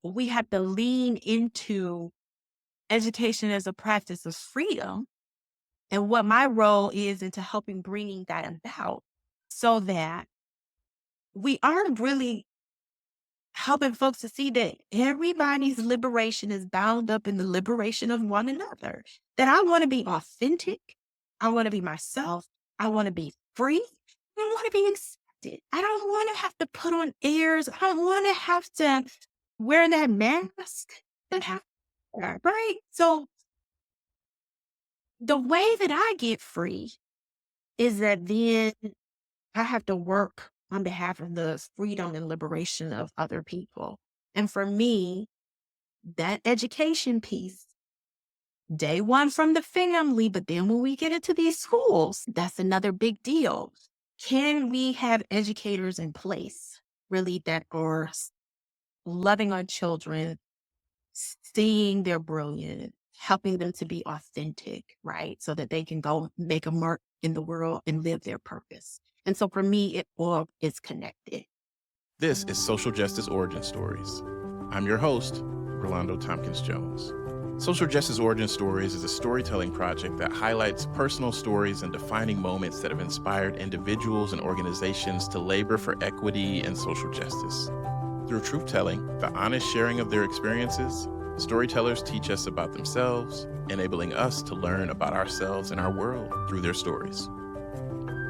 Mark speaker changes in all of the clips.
Speaker 1: we have to lean into education as a practice of freedom and what my role is into helping bringing that about so that we aren't really helping folks to see that everybody's liberation is bound up in the liberation of one another. That I want to be authentic. I want to be myself. I want to be free. I want to be accepted. I don't want to have to put on airs. I don't want to have to wear that mask that have right. So the way that I get free is that then I have to work on behalf of the freedom and liberation of other people. And for me, that education piece, day one from the family, but then when we get into these schools, that's another big deal. Can we have educators in place really that are loving our children, seeing their brilliance, helping them to be authentic, right? So that they can go make a mark in the world and live their purpose. And so for me, it all is connected.
Speaker 2: This is Social Justice Origin Stories. I'm your host, Rolando Tompkins Jones. Social Justice Origin Stories is a storytelling project that highlights personal stories and defining moments that have inspired individuals and organizations to labor for equity and social justice. Through truth-telling, the honest sharing of their experiences, storytellers teach us about themselves, enabling us to learn about ourselves and our world through their stories.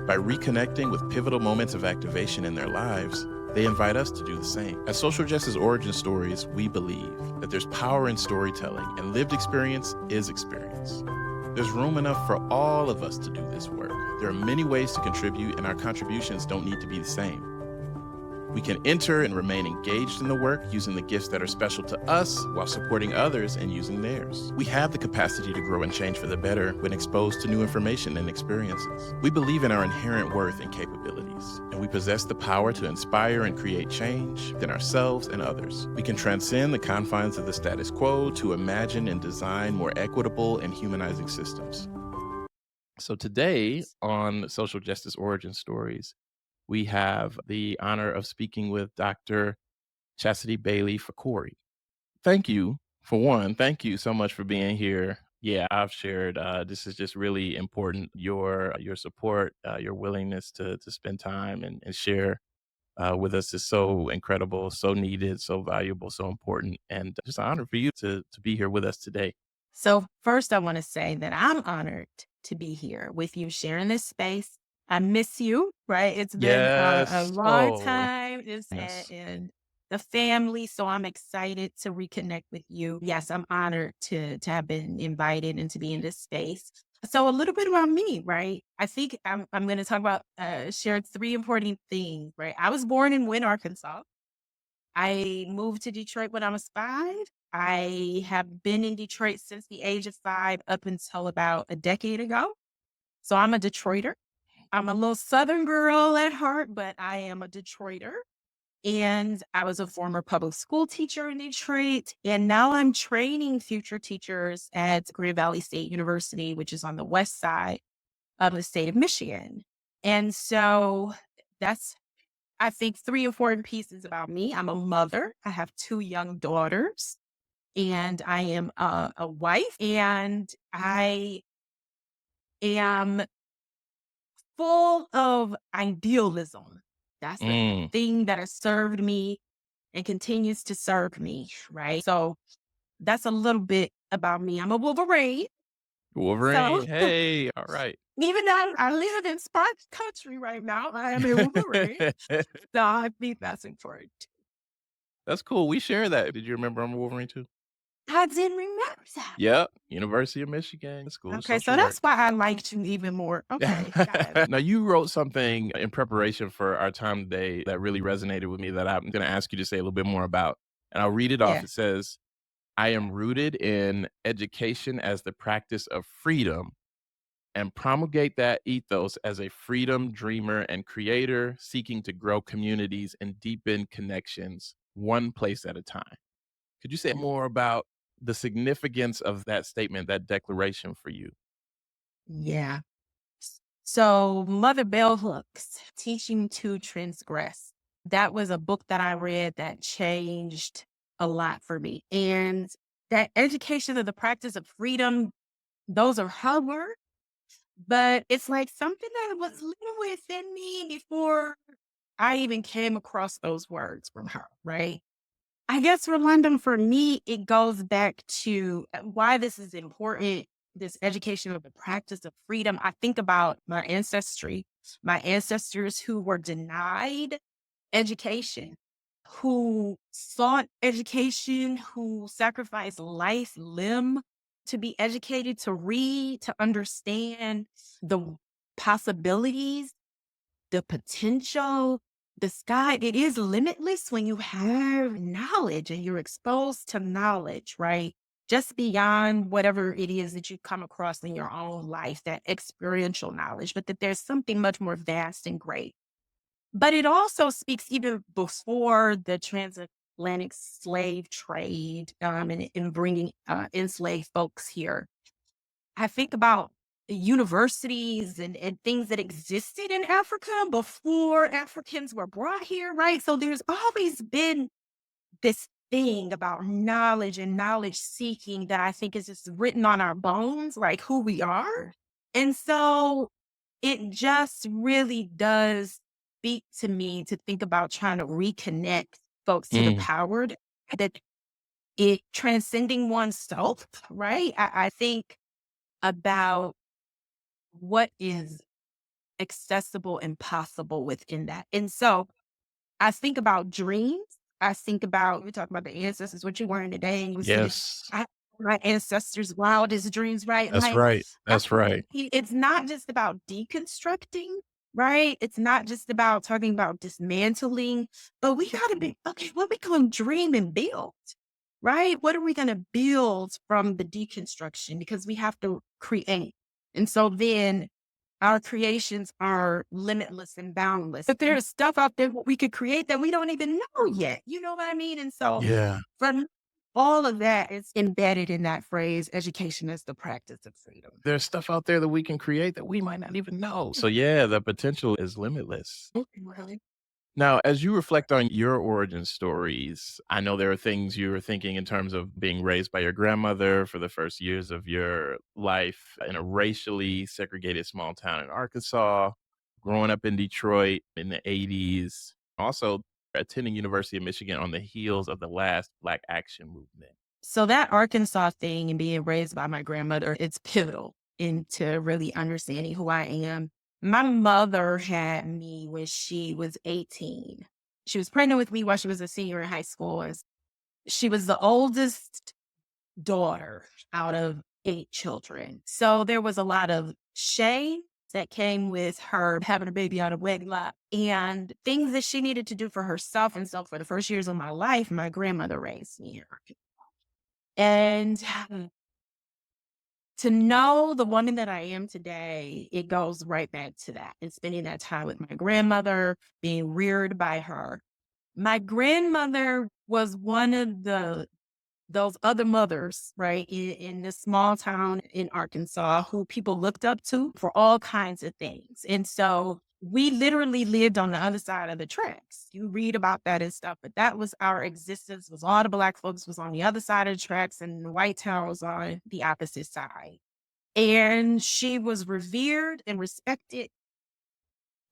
Speaker 2: By reconnecting with pivotal moments of activation in their lives, they invite us to do the same. At Social Justice Origin Stories, we believe that there's power in storytelling and lived experience is experience. There's room enough for all of us to do this work. There are many ways to contribute, and our contributions don't need to be the same. We can enter and remain engaged in the work using the gifts that are special to us while supporting others and using theirs. We have the capacity to grow and change for the better when exposed to new information and experiences. We believe in our inherent worth and capabilities, and we possess the power to inspire and create change within ourselves and others. We can transcend the confines of the status quo to imagine and design more equitable and humanizing systems. So today on Social Justice Origin Stories, we have the honor of speaking with Dr. Chasity Bailey-Fakhoury. Thank you, for one. Thank you so much for being here. Yeah, I've shared. This is just really important. Your support, your willingness to spend time and share with us is so incredible, so needed, so valuable, so important, and just an honor for you to be here with us today.
Speaker 1: So first, I want to say that I'm honored to be here with you sharing this space. I miss you, right? It's been a
Speaker 2: Yes.
Speaker 1: long
Speaker 2: Oh,
Speaker 1: time
Speaker 2: yes.
Speaker 1: and the family. So I'm excited to reconnect with you. Yes, I'm honored to have been invited and to be in this space. So a little bit about me, right? I think I'm going to talk about share three important things, right? I was born in Wynne, Arkansas. I moved to Detroit when I was 5. I have been in Detroit since the age of 5 up until about a decade ago. So I'm a Detroiter. I'm a little Southern girl at heart, but I am a Detroiter. And I was a former public school teacher in Detroit. And now I'm training future teachers at Grand Valley State University, which is on the west side of the state of Michigan. And so that's I think 3 important pieces about me. I'm a mother. I have 2 young daughters, and I am a wife, and I am full of idealism. That's the
Speaker 2: Mm.
Speaker 1: thing that has served me and continues to serve me, right? So that's a little bit about me. I'm a Wolverine. So
Speaker 2: Wolverine. Hey, all right.
Speaker 1: even though I live in Sparks country right now, I am a Wolverine. So I think that's important.
Speaker 2: That's cool. We share that. Did you remember I'm a Wolverine too?
Speaker 1: I didn't remember that.
Speaker 2: Yep. University of Michigan School of
Speaker 1: Okay, so
Speaker 2: Social Work.
Speaker 1: that's why I liked you even more. Okay, got it.
Speaker 2: Now, you wrote something in preparation for our time today that really resonated with me that I'm going to ask you to say a little bit more about. And I'll read it off.
Speaker 1: Yeah.
Speaker 2: It says, I am rooted in education as the practice of freedom and promulgate that ethos as a freedom dreamer and creator seeking to grow communities and deepen connections one place at a time. Could you say more about the significance of that statement, that declaration for you?
Speaker 1: Yeah. So Mother Bell Hooks, Teaching to Transgress. That was a book that I read that changed a lot for me. And that education of the practice of freedom, those are her words, but it's like something that was little within me before I even came across those words from her, right? I guess, Rolando, for me, it goes back to why this is important, this education of the practice of freedom. I think about my ancestry, my ancestors who were denied education, who sought education, who sacrificed life, limb to be educated, to read, to understand the possibilities, the potential, the sky, it is limitless when you have knowledge and you're exposed to knowledge, right? Just beyond whatever it is that you come across in your own life, that experiential knowledge, but that there's something much more vast and great. But it also speaks even before the transatlantic slave trade and bringing enslaved folks here. I think about universities and things that existed in Africa before Africans were brought here, right? So there's always been this thing about knowledge and knowledge seeking that I think is just written on our bones, like who we are. And so it just really does speak to me to think about trying to reconnect folks to the
Speaker 2: Mm,
Speaker 1: power that it transcending oneself, right? I think about what is accessible and possible within that. And so I think about dreams. I think about, we talk about the ancestors, what you're wearing today, and you said,
Speaker 2: yes,
Speaker 1: I, my ancestors' wildest dreams, right?
Speaker 2: that's
Speaker 1: Like,
Speaker 2: right.
Speaker 1: I,
Speaker 2: That's right.
Speaker 1: it's not just about deconstructing, right? It's not just about talking about dismantling, but we got to be, okay, what we going to dream and build, right? What are we going to build from the deconstruction? Because we have to create. And so then our creations are limitless and boundless. But there's stuff out there we could create that we don't even know yet. You know what I mean? And so
Speaker 2: Yeah.
Speaker 1: from all of that is embedded in that phrase, education is the practice of freedom.
Speaker 2: There's stuff out there that we can create that we might not even know. So, yeah, the potential is limitless.
Speaker 1: Really?
Speaker 2: Now, as you reflect on your origin stories, I know there are things you were thinking in terms of being raised by your grandmother for the first years of your life in a racially segregated small town in Arkansas, growing up in Detroit in the 80s, also attending University of Michigan on the heels of the last Black Action movement.
Speaker 1: So that Arkansas thing and being raised by my grandmother, it's pivotal into really understanding who I am. My mother had me when she was 18. She was pregnant with me while she was a senior in high school. She was the oldest daughter out of 8 children. So there was a lot of shame that came with her having a baby out of wedlock and things that she needed to do for herself. And so for the first years of my life, my grandmother raised me here. And to know the woman that I am today, it goes right back to that and spending that time with my grandmother, being reared by her. My grandmother was one of those other mothers, right, in this small town in Arkansas who people looked up to for all kinds of things. And so we literally lived on the other side of the tracks. You read about that and stuff, but that was our existence, was all the Black folks was on the other side of the tracks and the white town was on the opposite side. And she was revered and respected.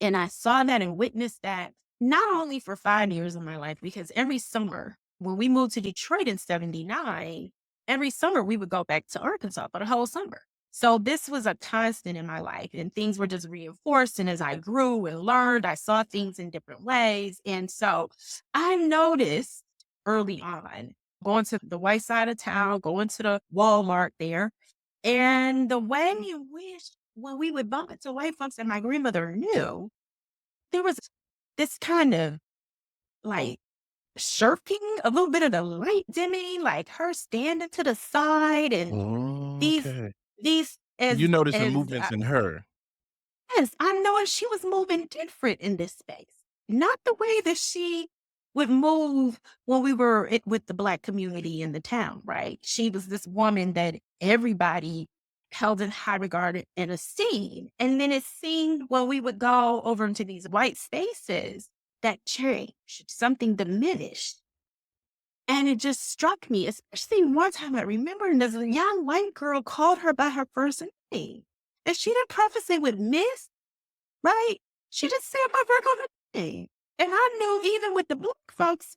Speaker 1: And I saw that and witnessed that not only for 5 years of my life, because every summer when we moved to Detroit in 79, every summer we would go back to Arkansas for the whole summer. So this was a constant in my life and things were just reinforced. And as I grew and learned, I saw things in different ways. And so I noticed early on going to the white side of town, going to the Walmart there, and the way in which when we would bump into white folks that my grandmother knew, there was this kind of like shirking, a little bit of the light dimming, like her standing to the side and
Speaker 2: Oh,
Speaker 1: these
Speaker 2: okay.
Speaker 1: these
Speaker 2: You noticed the
Speaker 1: as
Speaker 2: movements in her.
Speaker 1: yes, I know she was moving different in this space. Not the way that she would move when we were with the Black community in the town, right? She was this woman that everybody held in high regard and esteem. And then it seemed when we would go over into these white spaces that changed, something diminished. And it just struck me, especially one time I remember this young white girl called her by her first name. And she didn't preface it with Miss, right? She just said my regular name. And I knew even with the black folks,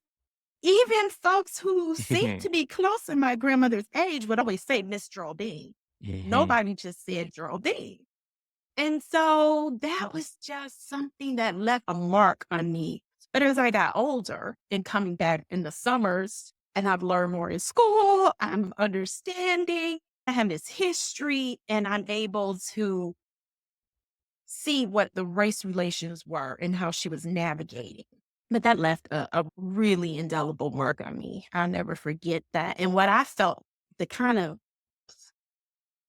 Speaker 1: even folks who seemed to be close in my grandmother's age would always say Miss Geraldine.
Speaker 2: Mhm.
Speaker 1: Nobody just said Geraldine. And so that was just something that left a mark on me. But as I got older and coming back in the summers, and I've learned more in school, I'm understanding, I have this history, and I'm able to see what the race relations were and how she was navigating. But that left a really indelible mark on me. I'll never forget that. And what I felt, the kind of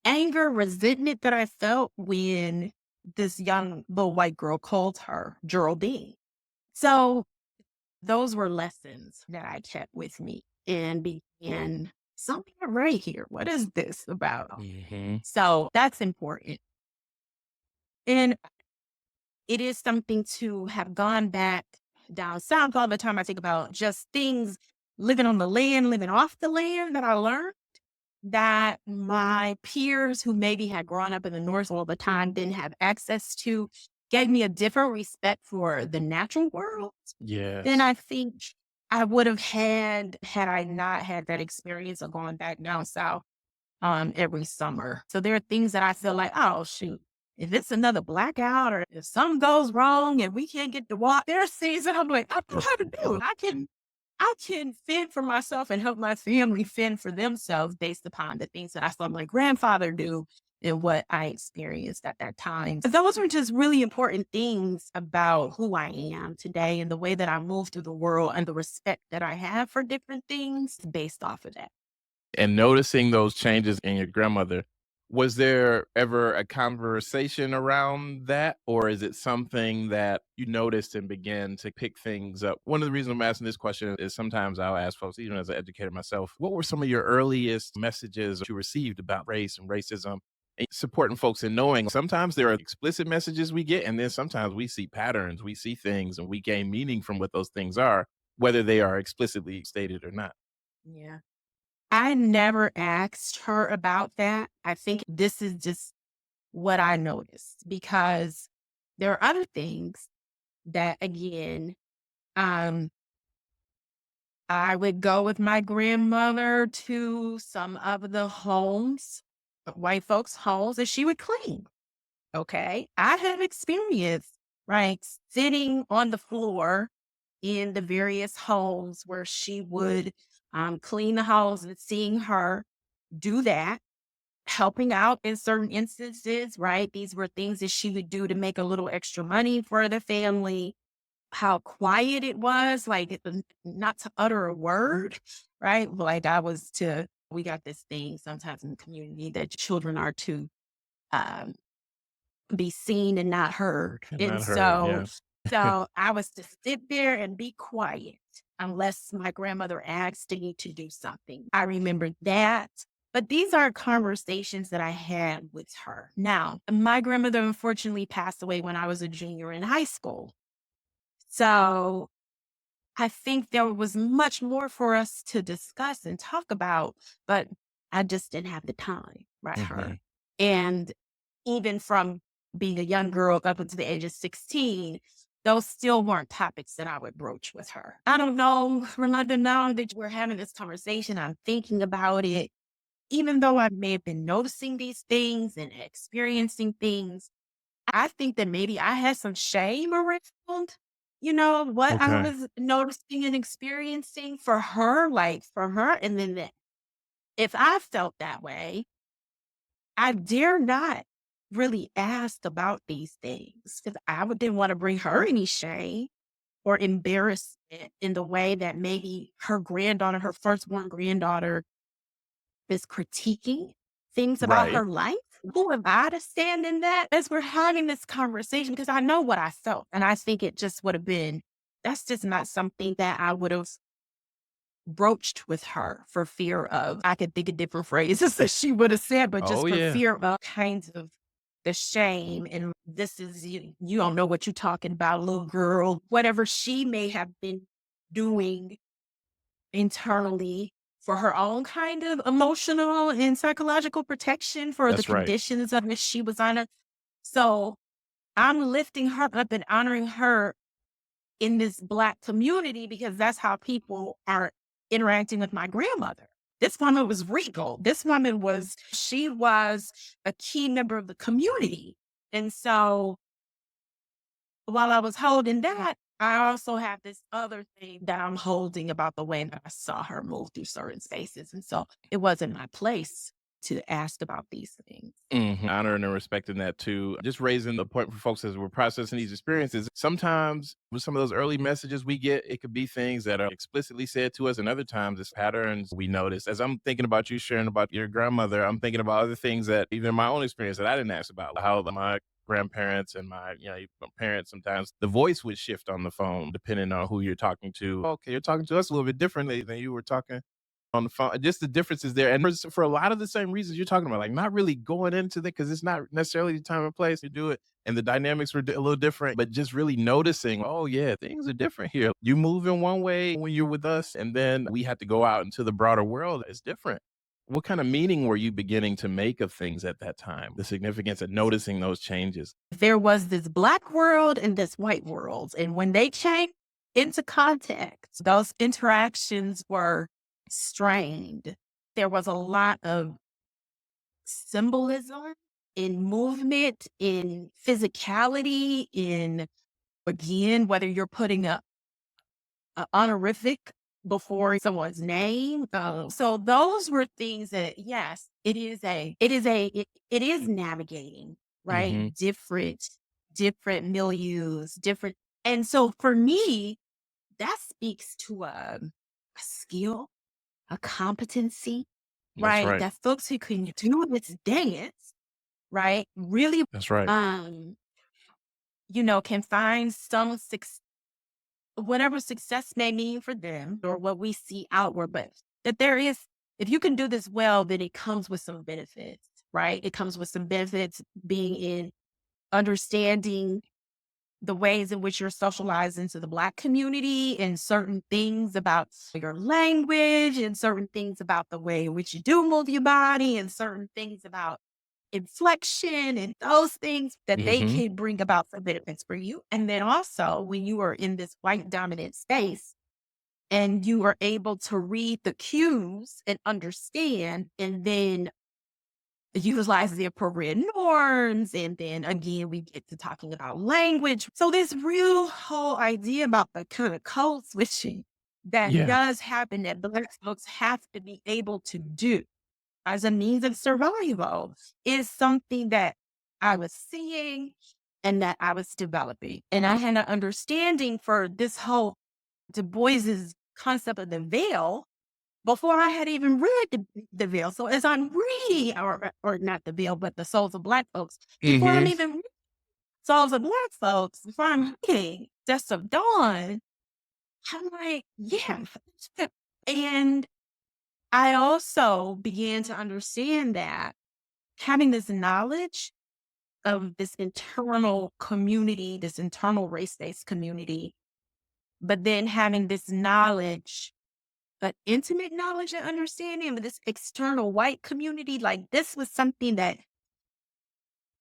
Speaker 1: anger, resentment that I felt when this young little white girl called her Geraldine. So those were lessons that I kept with me and began something right here. What is this about?
Speaker 2: Mhm.
Speaker 1: So that's important. And it is something to have gone back down south all the time. I think about just things living on the land, living off the land that I learned that my peers who maybe had grown up in the North all the time didn't have access to, gave me a different respect for the natural world than
Speaker 2: Yes.
Speaker 1: I think I would have had I not had that experience of going back down south every summer. So there are things that I feel like, oh shoot, if it's another blackout or if something goes wrong and we can't get to walk, there are things that I'm like, I know how to do it. I can fend for myself and help my family fend for themselves based upon the things that I saw my grandfather do and what I experienced at that time. So those were just really important things about who I am today and the way that I move through the world and the respect that I have for different things based off of that.
Speaker 2: And noticing those changes in your grandmother, was there ever a conversation around that? Or is it something that you noticed and began to pick things up? One of the reasons I'm asking this question is sometimes I'll ask folks, even as an educator myself, what were some of your earliest messages you received about race and racism? And supporting folks in knowing sometimes there are explicit messages we get, and then sometimes we see patterns, we see things, and we gain meaning from what those things are, whether they are explicitly stated or not.
Speaker 1: Yeah. I never asked her about that. I think this is just what I noticed because there are other things that, again, um, I would go with my grandmother to some of the homes, white folks' homes, that she would clean. Okay. I have experience, right, sitting on the floor in the various homes where she would clean the house and seeing her do that, helping out in certain instances, right? These were things that she would do to make a little extra money for the family. How quiet it was, like not to utter a word, right? Like we got this thing sometimes in the community that children are to um, be seen and not heard.
Speaker 2: And
Speaker 1: And
Speaker 2: not heard,
Speaker 1: so
Speaker 2: yeah.
Speaker 1: so I was to sit there and be quiet unless my grandmother asked me to do something. I remember that. But these are conversations that I had with her. Now, my grandmother unfortunately passed away when I was a junior in high school. So I think there was much more for us to discuss and talk about, but I just didn't have the time, right? Her.
Speaker 2: Mhm.
Speaker 1: And even from being a young girl up until the age of 16, those still weren't topics that I would broach with her. I don't know, Rolanda, now that we're having this conversation, I'm thinking about it. Even though I may have been noticing these things and experiencing things, I think that maybe I had some shame around, what I
Speaker 2: Okay.
Speaker 1: was noticing and experiencing for her, like for her. And then if I felt that way, I dare not really ask about these things because didn't want to bring her any shame or embarrassment in the way that maybe her granddaughter, her firstborn granddaughter, is critiquing things about
Speaker 2: Right.
Speaker 1: her life. Who am I to stand in that as we're having this conversation? Because I know what I felt. And I think it just would have been, that's just not something that I would have broached with her for fear of, I could think of different phrases that she would have said, but
Speaker 2: Oh,
Speaker 1: just for
Speaker 2: yeah.
Speaker 1: fear of kinds of the shame. And this is, you don't know what you're talking about, little girl, whatever she may have been doing internally for her own kind of emotional and psychological protection for the
Speaker 2: That's right.
Speaker 1: conditions of which she was under. So I'm lifting her up and honoring her in this Black community because that's how people are interacting with my grandmother. This woman was regal. This woman was, she was a key member of the community. And so while I was holding that, I also have this other thing that I'm holding about the way that I saw her move through certain spaces. And so it wasn't my place to ask about these things.
Speaker 2: Honoring and respecting that too. Just raising the point for folks as we're processing these experiences. Sometimes with some of those early messages we get, it could be things that are explicitly said to us, and other times it's patterns we notice. As I'm thinking about you sharing about your grandmother, I'm thinking about other things that even in my own experience that I didn't ask about, how my grandparents and my, my parents, sometimes the voice would shift on the phone depending on who you're talking to. Okay, you're talking to us a little bit differently than you were talking on the phone. Just the differences there, and for a lot of the same reasons you're talking about, like not really going into that because it's not necessarily the time and place to do it, and the dynamics were a little different. But just really noticing, oh yeah, things are different here. You move in one way when you're with us, and then we had to go out into the broader world. It's different. What kind of meaning were you beginning to make of things at that time? The significance of noticing those changes.
Speaker 1: There was this Black world and this white world. And when they came into contact, those interactions were strained. There was a lot of symbolism in movement, in physicality, in, again, whether you're putting a honorific before someone's name. So those were things that, yes, it is navigating, right?
Speaker 2: Hmm.
Speaker 1: Different milieus, different. And so for me, that speaks to a skill, a competency,
Speaker 2: That's
Speaker 1: right?
Speaker 2: right.
Speaker 1: That folks who can do this dance, right? Really,
Speaker 2: That's right.
Speaker 1: um, can find some whatever success may mean for them or what we see outward, but that there is, if you can do this well, then it comes with some benefits, right? It comes with some benefits being in understanding the ways in which you're socialized into the Black community and certain things about your language and certain things about the way in which you do move your body and certain things about inflection and those things that they
Speaker 2: Hmm.
Speaker 1: can bring about some benefits for you. And then also when you are in this white dominant space and you are able to read the cues and understand and then utilize the appropriate norms. And then again, we get to talking about language. So this real whole idea about the kind of code switching that
Speaker 2: Yeah.
Speaker 1: does happen that Black folks have to be able to do as a means of survival is something that I was seeing and that I was developing. And I had an understanding for this whole Du Bois's concept of the veil before I had even read the veil. So as I'm reading, or not the veil, but the souls of Black folks, before I'm
Speaker 2: Hmm.
Speaker 1: even reading souls of Black folks, before I'm reading Dust of Dawn, I'm like, yeah. And I also began to understand that having this knowledge of this internal community, this internal race-based community, but then having this knowledge, but intimate knowledge and understanding of this external white community, like this was something that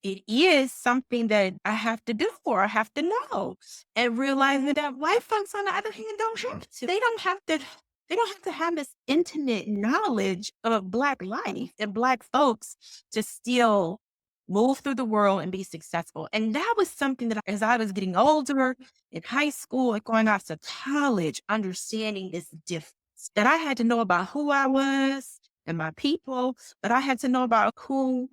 Speaker 1: it is something that I have to do or I have to know. And realizing that white folks, on the other hand, don't have to. They don't have to have this intimate knowledge of Black life and Black folks to still move through the world and be successful. And that was something that as I was getting older in high school and going off to college, understanding this difference that I had to know about who I was and my people, but I had to know about who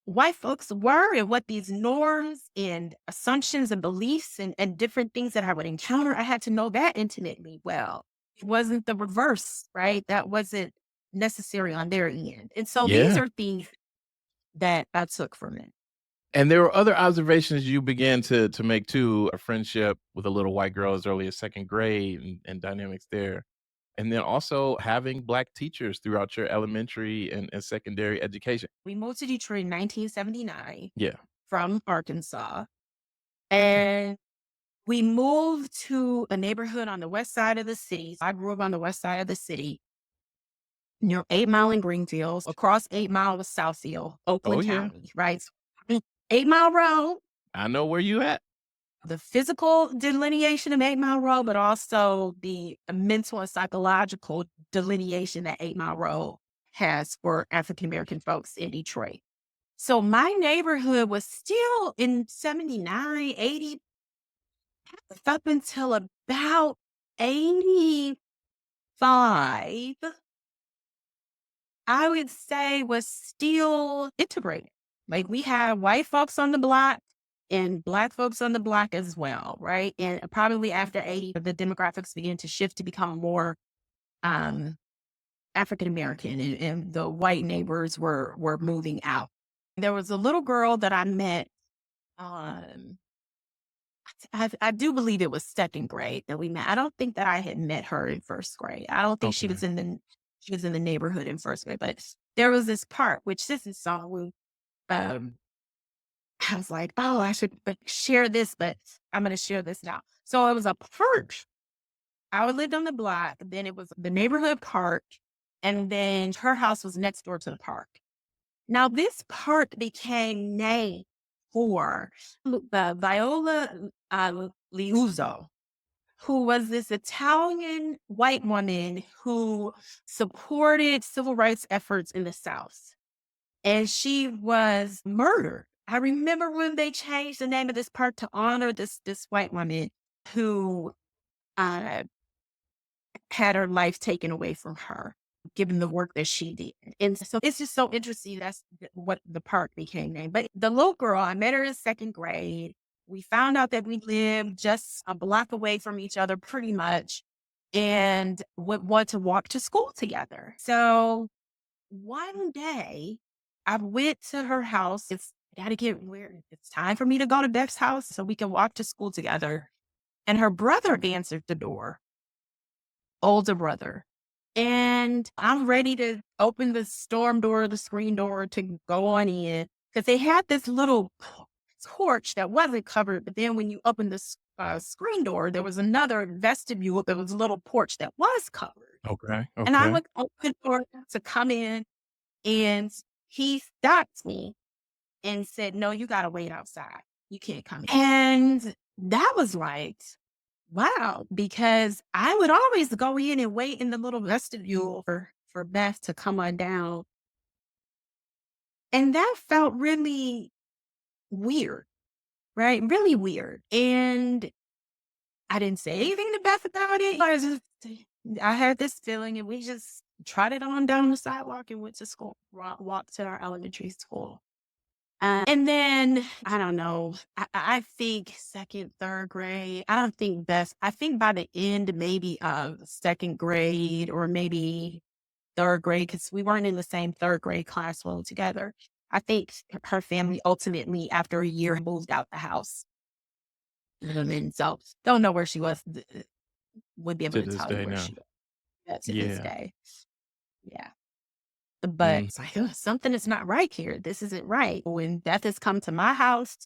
Speaker 1: white folks were and what these norms and assumptions and beliefs and different things that I would encounter. I had to know that intimately well. It wasn't the reverse, right? That wasn't necessary on their end. And so these
Speaker 2: Yeah.
Speaker 1: are things that I took from it.
Speaker 2: And there were other observations you began to make too, a friendship with a little white girl as early as second grade, and dynamics there. And then also having Black teachers throughout your elementary and secondary education.
Speaker 1: We moved to Detroit in 1979
Speaker 2: Yeah.
Speaker 1: from Arkansas. And We moved to a neighborhood on the west side of the city. I grew up on the west side of the city, near 8 Mile and Greenfields. Across 8 Mile was Southfield,
Speaker 2: Oh,
Speaker 1: Oakland
Speaker 2: yeah.
Speaker 1: County, right? So, 8 Mile Road,
Speaker 2: I know where you at.
Speaker 1: the physical delineation of 8 Mile Road, but also the mental and psychological delineation that 8 Mile Road has for African American folks in Detroit. So my neighborhood was still in 79, 80, up until about 85, I would say was still integrated. Like we had white folks on the block and black folks on the block as well, right? And probably after 80, the demographics began to shift to become more um, African American, and the white neighbors were moving out. There was a little girl that I met. Um, I do believe it was second grade that we met. I don't think that I had met her in first grade. I don't think
Speaker 2: Okay.
Speaker 1: she was in the neighborhood in first grade, but there was this part which this is so um I was like, oh, I should share this, but I'm gonna share this now. So it was a park. I lived on the block, then it was the neighborhood park, and then her house was next door to the park. Now, this park became named for Viola Liuzzo, who was this Italian white woman who supported civil rights efforts in the South. And she was murdered. I remember when they changed the name of this park to honor this white woman who uh, had her life taken away from her, given the work that she did. And so it's just so interesting. That's what the park became named. But the little girl, I met her in second grade. We found out that we lived just a block away from each other, pretty much, and would want to walk to school together. So one day, I went to her house. It's gotta get weird. It's time for me to go to Beth's house so we can walk to school together. And her brother answered the door, older brother. And I'm ready to open the storm door, the screen door to go on in because they had this little porch that wasn't covered. But then when you open the screen door, there was another vestibule. There was a little porch that was covered.
Speaker 2: Okay.
Speaker 1: And I
Speaker 2: Okay.
Speaker 1: would open the door to come in, and he stopped me and said, no, you got to wait outside. You can't come in. And that was like, wow, because I would always go in and wait in the little vestibule for Beth to come on down. And that felt really weird, right? Really weird. And I didn't say anything to Beth about it. I had this feeling, and we just trotted on down the sidewalk and went to school, walked to our elementary school. And then I don't know. I think second, third grade. I don't think best. I think by the end, maybe of second grade or maybe third grade, because we weren't in the same third grade classroom together. I think her family ultimately, after a year, moved out the house. And so don't know where she was. Would be able
Speaker 2: To
Speaker 1: to
Speaker 2: this
Speaker 1: tell you
Speaker 2: day
Speaker 1: where
Speaker 2: now.
Speaker 1: she was to this
Speaker 2: Yeah.
Speaker 1: day. Yeah. But
Speaker 2: Mm.
Speaker 1: it's like, "Ugh, something is not right here. This isn't right." When Beth has come to my house,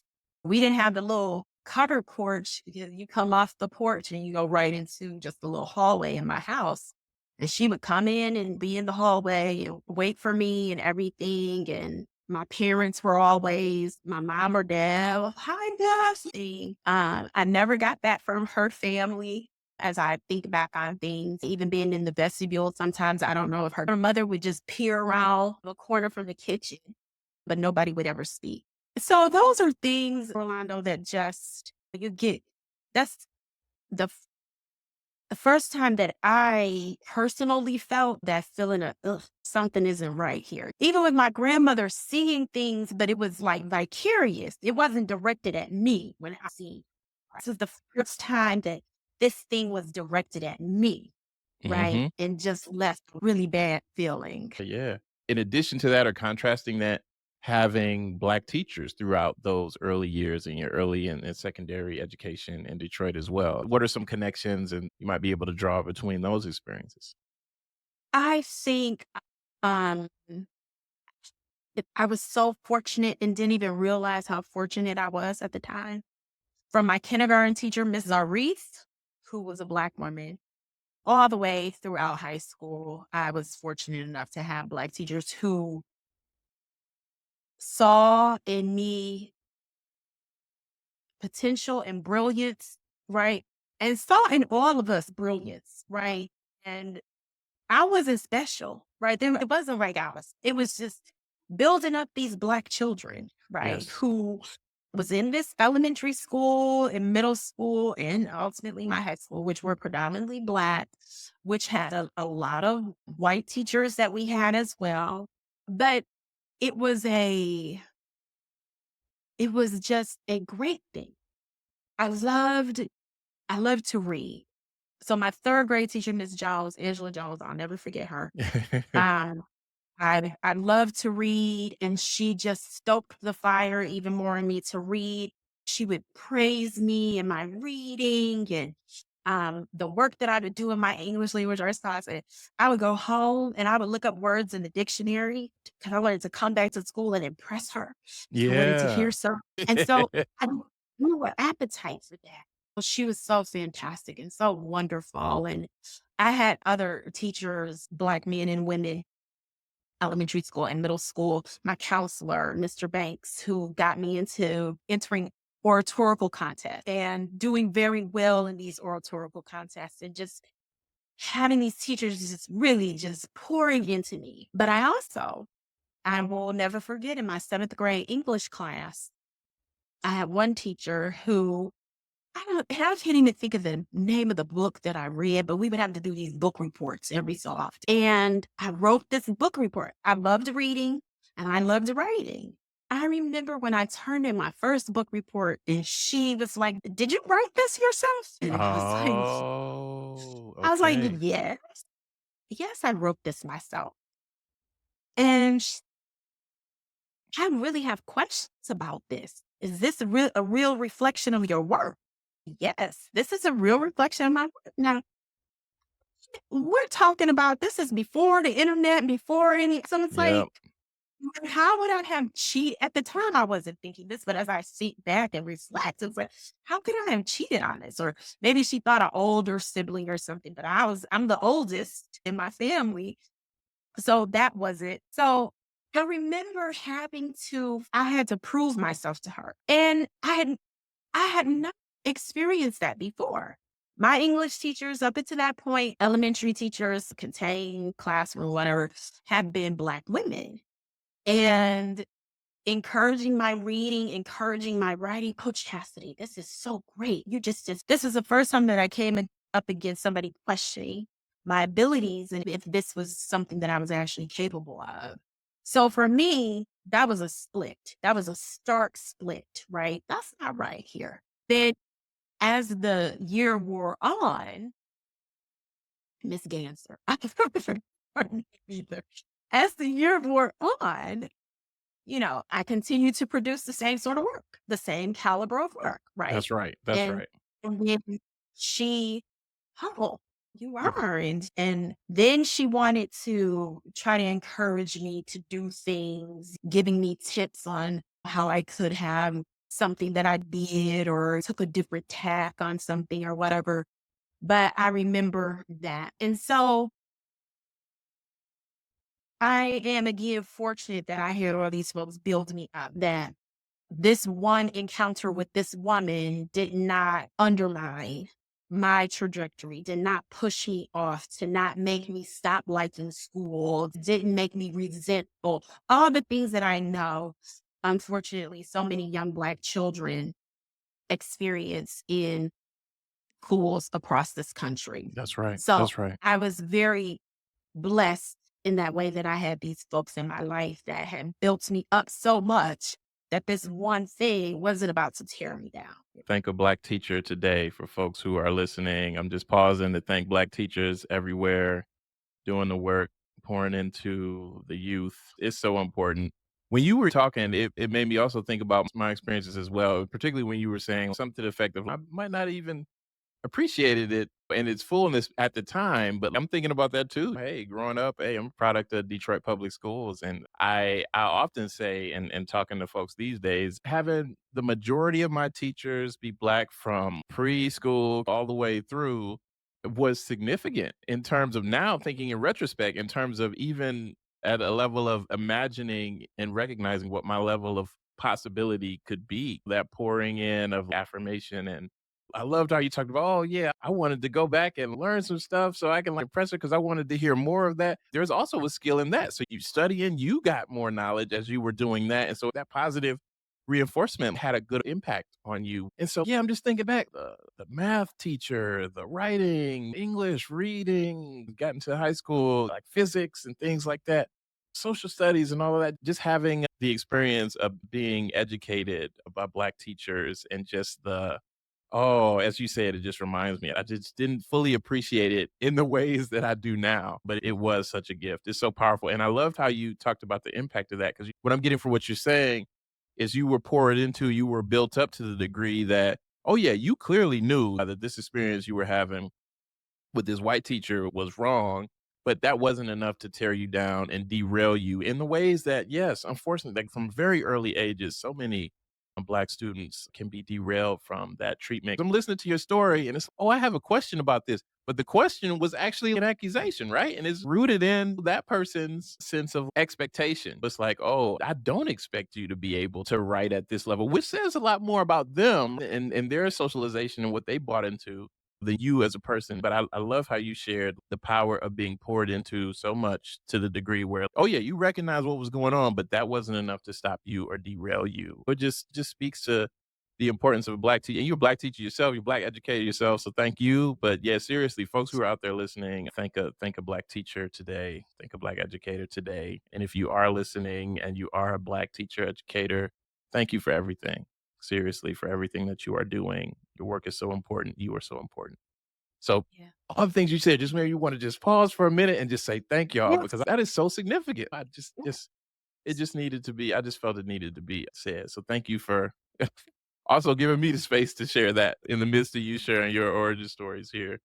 Speaker 1: we didn't have the little covered porch. You come off the porch and you go right into just the little hallway in my house. And she would come in and be in the hallway and wait for me and everything. And my parents were always my mom or dad. "Oh, hi, Beth." I never got that from her family. As I think back on things, even being in the vestibule, sometimes I don't know if her mother would just peer around the corner from the kitchen, but nobody would ever speak. So those are things, Orlando, that just you get. That's the the first time that I personally felt that feeling of, ugh, something isn't right here. Even with my grandmother seeing things, but it was like vicarious. It wasn't directed at me when I see. This is the first time that this thing was directed at me, right?
Speaker 2: Mhm.
Speaker 1: And just left a really bad feeling.
Speaker 2: Yeah. In addition to that, or contrasting that, having Black teachers throughout those early years in your early and secondary education in Detroit as well. What are some connections and you might be able to draw between those experiences?
Speaker 1: I think um I was so fortunate and didn't even realize how fortunate I was at the time. from my kindergarten teacher, Miss Zarith, who was a Black woman, all the way throughout high school. I was fortunate enough to have Black teachers who saw in me potential and brilliance, right? And saw in all of us brilliance, right? And I wasn't special, right? It wasn't like I was. It was just building up these Black children, right?
Speaker 2: Yes.
Speaker 1: Who was in this elementary school and middle school and ultimately my high school, which were predominantly Black, which had a lot of white teachers that we had as well. But it was a, it was just a great thing. I loved, I loved to read. So my third grade teacher, Miss Jones, Angela Jones, I'll never forget her. Um, I love to read, and she just stoked the fire even more in me to read. She would praise me in my reading and the work that I would do in my English language arts class. And I would go home and I would look up words in the dictionary because I wanted to come back to school and impress her. I wanted to
Speaker 2: Yeah.
Speaker 1: hear some, and so I grew an appetite for that. Well, she was so fantastic and so wonderful, and I had other teachers, Black men and women, elementary school and middle school, my counselor, Mr. Banks, who got me into entering oratorical contests and doing very well in these oratorical contests and just having these teachers just really just pouring into me. But I will never forget in my seventh grade English class, I had one teacher who I can't even think of the name of the book that I read, but we would have to do these book reports every so often. And I wrote this book report. I loved reading and I loved writing. I remember when I turned in my first book report and she was like, "Did you write this yourself?" And
Speaker 2: Oh,
Speaker 1: I was like,
Speaker 2: okay.
Speaker 1: "Yes, yes, I wrote this myself." And I really have questions about this. Is this a real reflection of your work? Yes, this is a real reflection of my work. Now, we're talking about this is before the internet, before any, so it's
Speaker 2: Yep.
Speaker 1: like, how would I have cheated? At the time, I wasn't thinking this, but as I sit back and reflect, it's like, how could I have cheated on this? Or maybe she thought an older sibling or something, but I'm the oldest in my family. So that was it. So I remember I had to prove myself to her. And I had not experienced that before. My English teachers up until that point, elementary teachers, contain classroom, whatever, have been Black women. And encouraging my reading, encouraging my writing. Coach Chastity, this is so great. This is the first time that I up against somebody questioning my abilities and if this was something that I was actually capable of. So for me, that was a split. That was a stark split, right? That's not right here. Then as the year wore on, Miss Ganser, I don't remember her name either. As the year wore on, I continue to produce the same sort of work, the same caliber of work, right?
Speaker 2: That's right. That's
Speaker 1: And
Speaker 2: right.
Speaker 1: and then she, "Oh, you are," and then she wanted to try to encourage me to do things, giving me tips on how I could have something that I did or took a different tack on something or whatever. But I remember that. And so I am again fortunate that I had all these folks build me up, that this one encounter with this woman did not undermine my trajectory, did not push me off, to not make me stop liking school, didn't make me resentful. All the things that I know, unfortunately, so many young Black children experience in schools across this country.
Speaker 2: That's right.
Speaker 1: So
Speaker 2: That's right.
Speaker 1: I was very blessed in that way that I had these folks in my life that had built me up so much that this one thing wasn't about to tear me down.
Speaker 2: Thank a Black teacher today for folks who are listening. I'm just pausing to thank Black teachers everywhere doing the work, pouring into the youth. It's so important. When you were talking, it made me also think about my experiences as well, particularly when you were saying something to the effect of, I might not even appreciated it and its fullness at the time, but I'm thinking about that too. Hey, growing up, hey, I'm a product of Detroit Public Schools, and I often say, and talking to folks these days, having the majority of my teachers be Black from preschool all the way through was significant in terms of now thinking in retrospect, in terms of even at a level of imagining and recognizing what my level of possibility could be, that pouring in of affirmation. And I loved how you talked about, oh yeah, I wanted to go back and learn some stuff so I can like impress her because I wanted to hear more of that. There's also a skill in that. So you studying, you got more knowledge as you were doing that. And so that positive reinforcement had a good impact on you. And so, yeah, I'm just thinking back, the math teacher, the writing, English, reading, got into high school, like physics and things like that, social studies and all of that, just having the experience of being educated by Black teachers and just oh, as you said, it just reminds me. I just didn't fully appreciate it in the ways that I do now, but it was such a gift. It's so powerful. And I loved how you talked about the impact of that because what I'm getting from what you're saying is you were poured into, you were built up to the degree that, oh, yeah, you clearly knew that this experience you were having with this white teacher was wrong, but that wasn't enough to tear you down and derail you in the ways that, yes, unfortunately, like from very early ages, so many Black students can be derailed from that treatment. I'm listening to your story and it's, oh, I have a question about this. But the question was actually an accusation, right? And it's rooted in that person's sense of expectation. It's like, oh, I don't expect you to be able to write at this level, which says a lot more about them and their socialization and what they bought into than you as a person. But I love how you shared the power of being poured into so much to the degree where, oh yeah, you recognize what was going on, but that wasn't enough to stop you or derail you. It just speaks to the importance of a Black teacher. And you're a Black teacher yourself, you're a Black educator yourself. So thank you. But yeah, seriously, folks who are out there listening, thank a Black teacher today, thank a Black educator today. And if you are listening and you are a Black teacher educator, thank you for everything. Seriously, for everything that you are doing. Your work is so important. You are so important. So
Speaker 1: Yeah.
Speaker 2: all the things you said, just maybe you want to just pause for a minute and just say thank y'all because
Speaker 1: Yes.
Speaker 2: that is so significant. I
Speaker 1: Yeah.
Speaker 2: just it just needed to be, I just felt it needed to be said. So thank you for also giving me the space to share that in the midst of you sharing your origin stories here.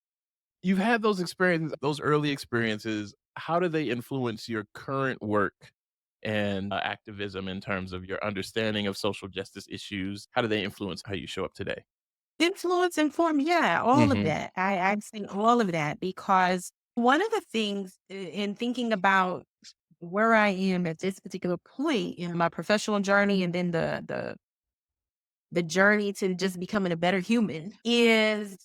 Speaker 2: You've had those experiences, those early experiences. How do they influence your current work and activism in terms of your understanding of social justice issues? How do they influence how you show up today?
Speaker 1: Influence, inform, yeah, all of
Speaker 2: Mhm.
Speaker 1: that. I've seen all of that because one of the things in thinking about where I am at this particular point in my professional journey and then the journey to just becoming a better human is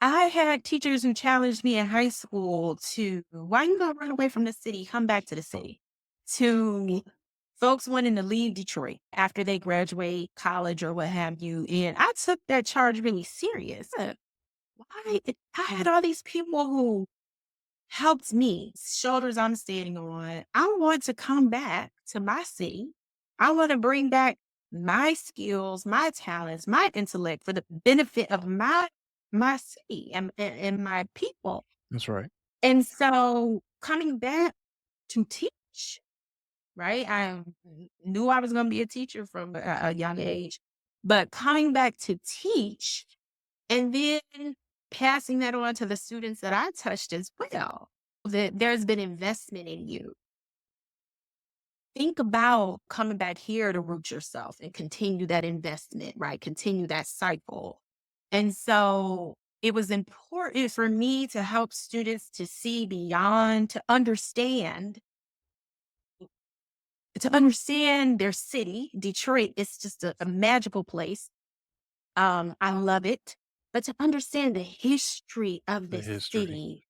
Speaker 1: I had teachers who challenged me in high school to why you gonna run away from the city? Come back to the city. To folks wanting to leave Detroit after they graduate college or what have you. And I took that charge really serious. Why? I had all these people who helped me, shoulders I'm standing on. I want to come back to my city. I want to bring back my skills, my talents, my intellect for the benefit of my city and my people.
Speaker 2: That's right.
Speaker 1: And so coming back to teach, right? I knew I was going to be a teacher from a young age, but coming back to teach and then passing that on to the students that I touched as well, that there's been investment in you. Think about coming back here to root yourself and continue that investment, right? Continue that cycle. And so it was important for me to help students to see beyond, to understand their city. Detroit is just a magical place. I love it. But to understand the history of
Speaker 2: The
Speaker 1: this
Speaker 2: history.
Speaker 1: city,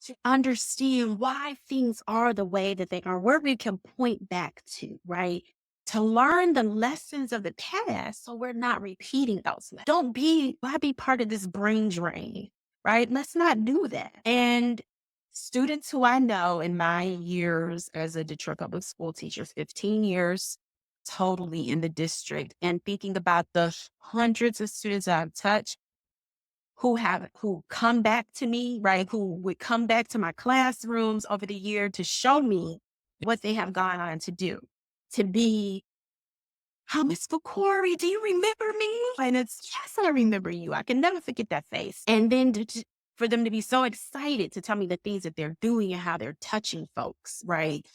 Speaker 1: to understand why things are the way that they are, where we can point back to, right? To learn the lessons of the past so we're not repeating those. Why be part of this brain drain, right? Let's not do that. And students who I know in my years as a Detroit public school teacher, 15 years totally in the district, and thinking about the hundreds of students I've touched who come back to me, right? Who would come back to my classrooms over the year to show me what they have gone on to do, to be "Oh, Miss Fakhoury, do you remember me?" And it's, "Yes, I remember you." I can never forget that face. And then for them to be so excited to tell me the things that they're doing and how they're touching folks, right?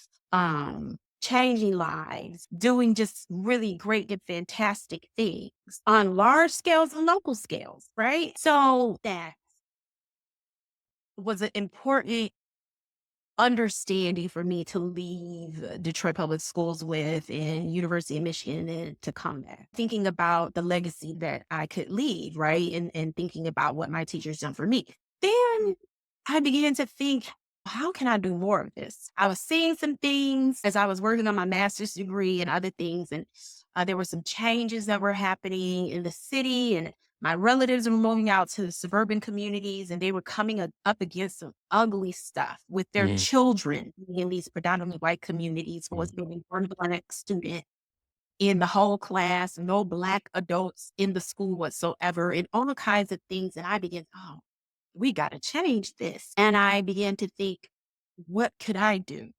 Speaker 1: Changing lives, doing just really great and fantastic things on large scales and local scales, right? So that was an important understanding for me to leave Detroit Public Schools with and University of Michigan and to come back. Thinking about the legacy that I could leave, right? And thinking about what my teachers done for me. Then I began to think, how can I do more of this? I was seeing some things as I was working on my master's degree and other things. And there were some changes that were happening in the city, and my relatives were moving out to the suburban communities, and they were coming up against some ugly stuff with their
Speaker 2: Mm,
Speaker 1: children in these predominantly white communities. Was
Speaker 2: mm,
Speaker 1: being one Black student in the whole class, no Black adults in the school whatsoever, and all kinds of things. And I began, oh, we got to change this. And I began to think, what could I do?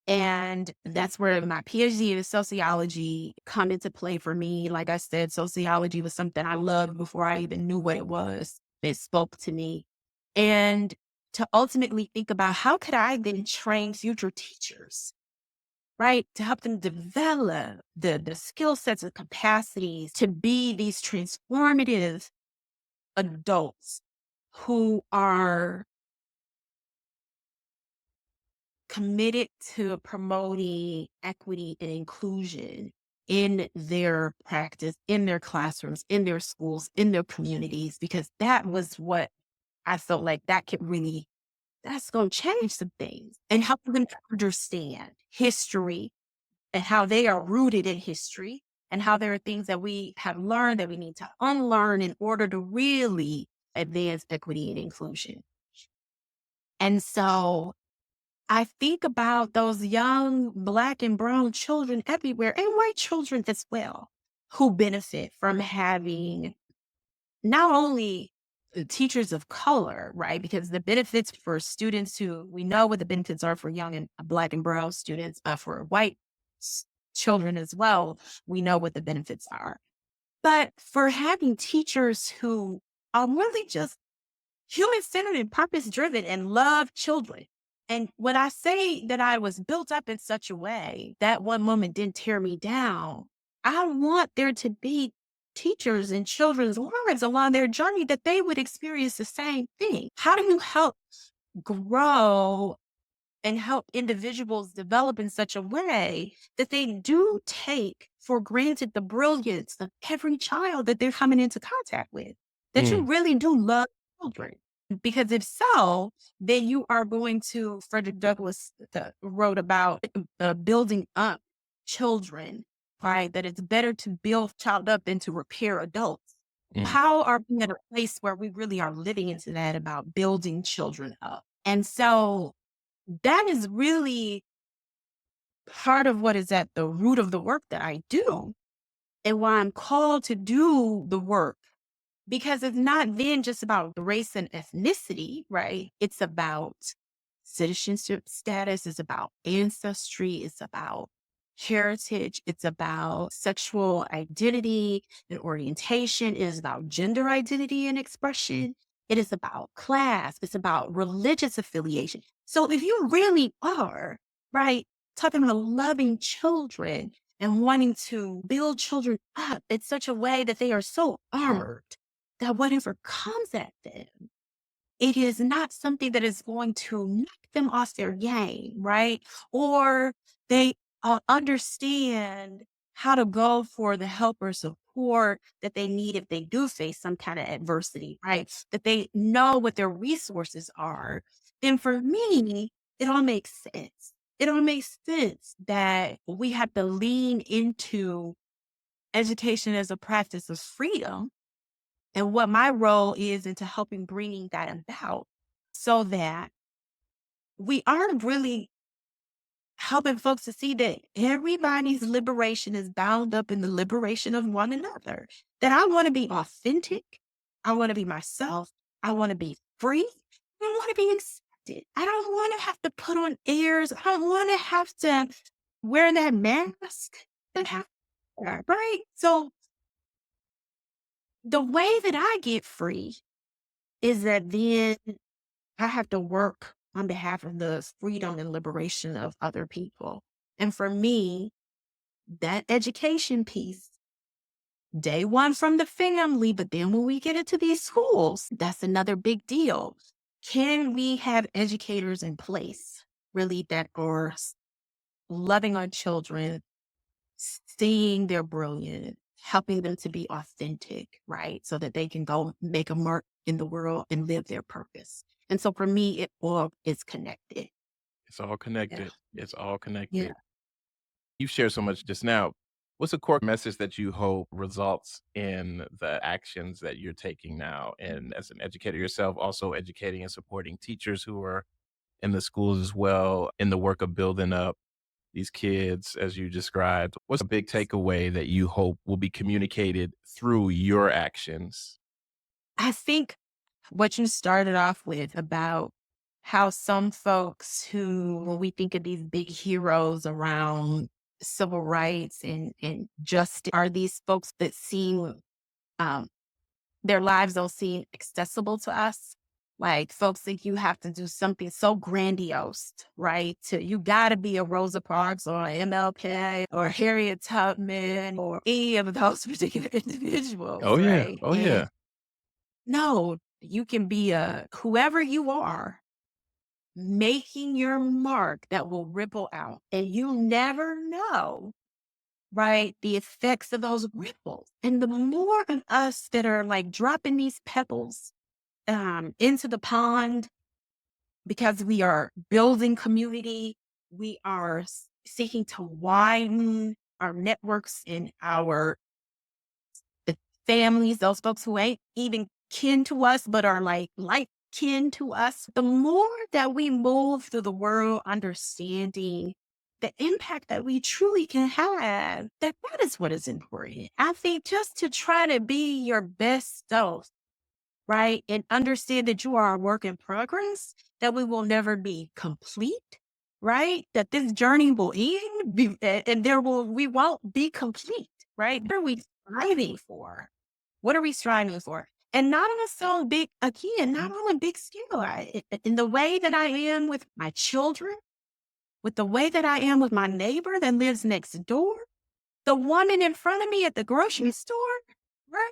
Speaker 1: And that's where my PhD in sociology come into play for me. Like I said, sociology was something I loved before I even knew what it was. It spoke to me. And to ultimately think about how could I then train future teachers, right? To help them develop the skill sets and capacities to be these transformative adults who are committed to promoting equity and inclusion in their practice, in their classrooms, in their schools, in their communities, because that was what I felt like that could really, that's going to change some things and help them to understand history and how they are rooted in history and how there are things that we have learned that we need to unlearn in order to really advance equity and inclusion. And so I think about those young Black and brown children everywhere, and white children as well, who benefit from having not only teachers of color, right? Because the benefits for students who we know what the benefits are for young and Black and brown students, for white s- children as well, we know what the benefits are. But for having teachers who are really just human centered and purpose driven and love children. And when I say that I was built up in such a way that one moment didn't tear me down, I want there to be teachers and children's lives along their journey that they would experience the same thing. How do you help grow and help individuals develop in such a way that they do take for granted the brilliance of every child that they're coming into contact with? That you
Speaker 2: mm,
Speaker 1: really do love children. Because if so, then you are going to, Frederick Douglass wrote about building up children, right? That it's better to build child up than to repair adults.
Speaker 2: mm,
Speaker 1: How are we at a place where we really are living into that about building children up? And so that is really part of what is at the root of the work that I do and why I'm called to do the work. Because it's not then just about race and ethnicity, right? It's about citizenship status, it's about ancestry, it's about heritage, it's about sexual identity and orientation, it is about gender identity and expression, it is about class, it's about religious affiliation. So if you really are, right, talking about loving children and wanting to build children up in such a way that they are so armored that whatever comes at them, it is not something that is going to knock them off their game, right? Or they understand how to go for the help or support that they need if they do face some kind of adversity, right? That they know what their resources are. Then for me, it all makes sense. It all makes sense that we have to lean into education as a practice of freedom and what my role is into helping bringing that about so that we aren't really helping folks to see that everybody's liberation is bound up in the liberation of one another. That I want to be authentic. I want to be myself. I want to be free. I want to be accepted. I don't want to have to put on airs. I don't want to have to wear that mask. right? So the way that I get free is that then I have to work on behalf of the freedom and liberation of other people. And for me, that education piece, day one from the family, but then when we get into these schools, that's another big deal. Can we have educators in place really that are loving our children, seeing their brilliance, helping them to be authentic, right? So that they can go make a mark in the world and live their purpose. And so for me, it all is connected.
Speaker 2: It's all
Speaker 1: Yeah.
Speaker 2: connected. It's all
Speaker 1: Yeah.
Speaker 2: connected. You shared so much just now. What's a core message that you hope results in the actions that you're taking now? And as an educator yourself, also educating and supporting teachers who are in the schools as well, in the work of building up these kids, as you described. What's a big takeaway that you hope will be communicated through your actions?
Speaker 1: I think what you started off with about how some folks who, when we think of these big heroes around civil rights and justice, are these folks that seem um, their lives don't seem accessible to us. Like folks think you have to do something so grandiose, right? To you got to be a Rosa Parks or a MLK or Harriet Tubman or any of those particular individuals,
Speaker 2: Oh, yeah.
Speaker 1: right?
Speaker 2: Oh,
Speaker 1: And
Speaker 2: yeah.
Speaker 1: no, you can be a whoever you are, making your mark that will ripple out, and you never know, right? The effects of those ripples. And the more of us that are like dropping these pebbles into the pond because we are building community, we are seeking to widen our networks in our the families, those folks who ain't even kin to us, but are like kin to us. The more that we move through the world understanding the impact that we truly can have, that is what is important. I think just to try to be your best self, right? And understand that you are a work in progress, that we will never be complete, right? That this journey will end and we won't be complete, right? What are we striving for? What are we striving for? And not on a so big, again, not on a big scale. In the way that I am with my children, with the way that I am with my neighbor that lives next door, the woman in front of me at the grocery store, right?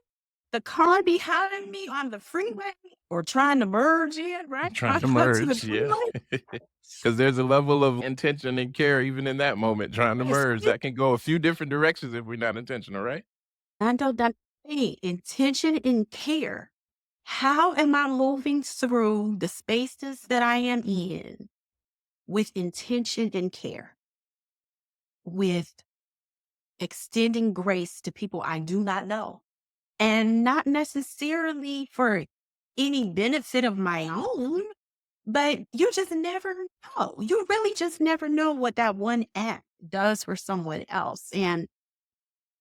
Speaker 1: The car behind me on the freeway or trying to merge in, right?
Speaker 2: Trying
Speaker 1: Trying
Speaker 2: to
Speaker 1: to come to the
Speaker 2: merge.
Speaker 1: green
Speaker 2: Yeah.
Speaker 1: light.
Speaker 2: Because there's a level of intention and care even in that moment, trying to
Speaker 1: Yes,
Speaker 2: merge that can go a few different directions if we're not intentional, right?
Speaker 1: I know that intention and care. How am I moving through the spaces that I am in with intention and care, with extending grace to people I do not know, and not necessarily for any benefit of my own, but you just never know. You really just never know what that one act does for someone else. And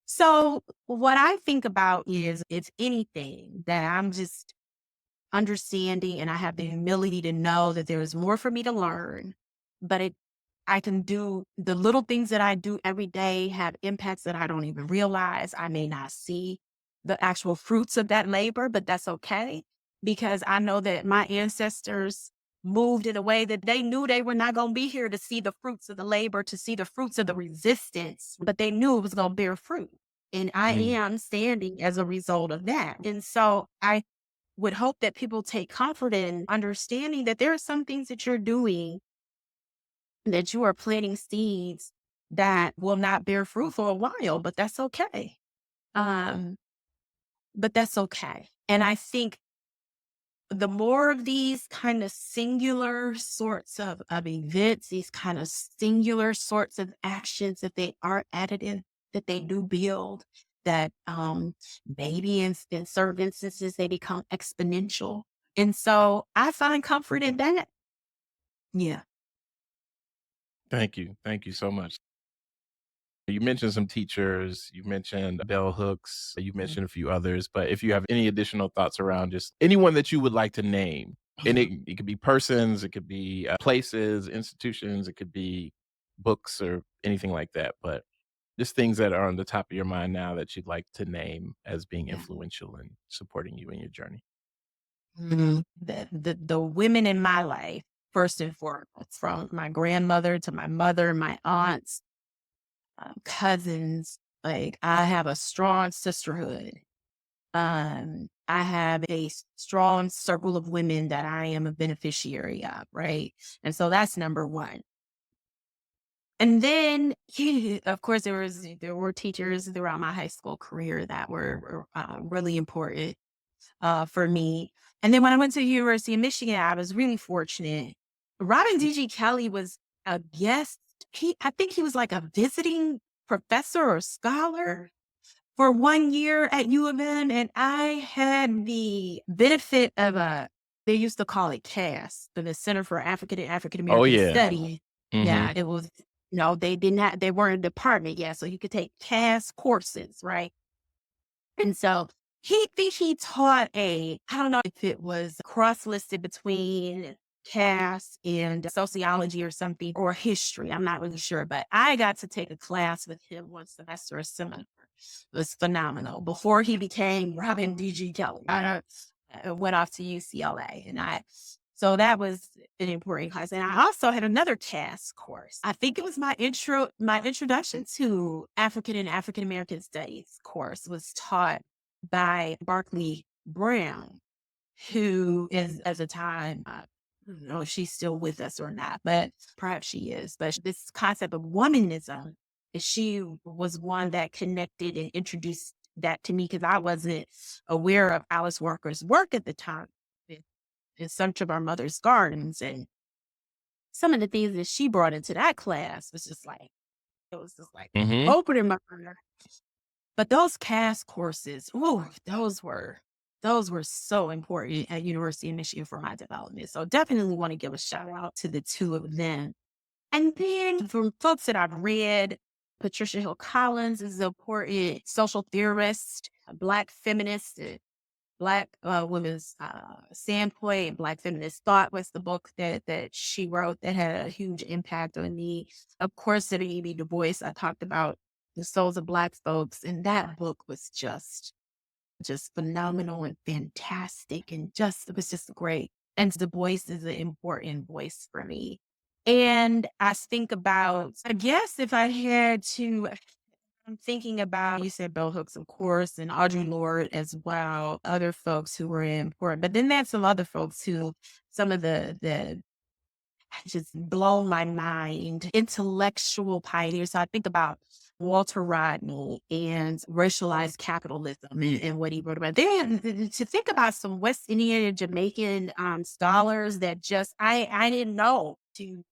Speaker 1: so, what I think about is if anything, that I'm just understanding and I have the humility to know that there is more for me to learn, but I can do the little things that I do every day have impacts that I don't even realize. I may not see the actual fruits of that labor, but that's okay because I know that my ancestors moved in a way that they knew they were not going to be here to see the fruits of the labor, to see the fruits of the resistance, but they knew it was going to bear fruit. And I
Speaker 2: Mm.
Speaker 1: am standing as a result of that. And so I would hope that people take comfort in understanding that there are some things that you're doing that you are planting seeds that will not bear fruit for a while, but that's okay. Um, but that's okay. And I think the more of these kind of singular sorts of events, these kind of singular sorts of actions, that they are additive, that they do build, that maybe in certain instances they become exponential. And so I find comfort in that. Yeah.
Speaker 2: Thank you. Thank you so much. You mentioned some teachers, you mentioned bell hooks, you mentioned a few others, but if you have any additional thoughts around just anyone that you would like to name, and it could be persons, it could be places, institutions, it could be books or anything like that. But Just things that are on the top of your mind now that you'd like to name as being
Speaker 1: Yeah.
Speaker 2: influential in supporting you in your journey.
Speaker 1: The women in my life, first and foremost, from my grandmother to my mother, my aunts, cousins. Like, I have a strong sisterhood. I have a strong circle of women that I am a beneficiary of, right? And so that's number one. And then, of course, there were teachers throughout my high school career that were really important for me. And then when I went to the University of Michigan, I was really fortunate. Robin D.G. Kelly was a guest. I think he was like a visiting professor or scholar for 1 year at U of M, and I had the benefit of they used to call it CAS, the Center for African and African
Speaker 2: Oh,
Speaker 1: American
Speaker 2: yeah.
Speaker 1: Studies.
Speaker 2: Mhm.
Speaker 1: Yeah, it was, no, they did not, they weren't a department yet, so you could take CAS courses, right? And so he taught I don't know if it was cross-listed between CAS and sociology or something, or history. I'm not really sure, but I got to take a class with him one semester, a seminar. It was phenomenal. Before he became Robin D.G. Kelly, I went off to UCLA, and so that was an important class. And I also had another CAS course. I think it was my introduction to African and African American Studies course was taught by Barkley Brown, who is at the time, I don't know if she's still with us or not, but perhaps she is. But this concept of womanism, she was one that connected and introduced that to me because I wasn't aware of Alice Walker's work at the time in Search of Our Mother's Gardens. And some of the things that she brought into that class was just like, it was just like
Speaker 2: Mhm.
Speaker 1: opening my mind. But those CAS courses, ooh, those were so important at University of Michigan for my development. So definitely want to give a shout out to the two of them. And then from folks that I've read, Patricia Hill Collins is an important social theorist, a Black feminist, Black women's standpoint, Black feminist thought was the book that she wrote that had a huge impact on me. Of course, W.E.B. Du Bois, I talked about the souls of Black folks, and that book was just phenomenal and fantastic, and just it was just great. And Du Bois is an important voice for me. And I think about, I guess, if I had to, I'm thinking about, you said bell hooks, of course, and Audre Lorde as well, other folks who were important. But then there's some other folks who, some of the just blow my mind, intellectual pioneers. So I think about Walter Rodney and racialized capitalism and what he wrote about. Then to think about some West Indian and Jamaican scholars that just I didn't know to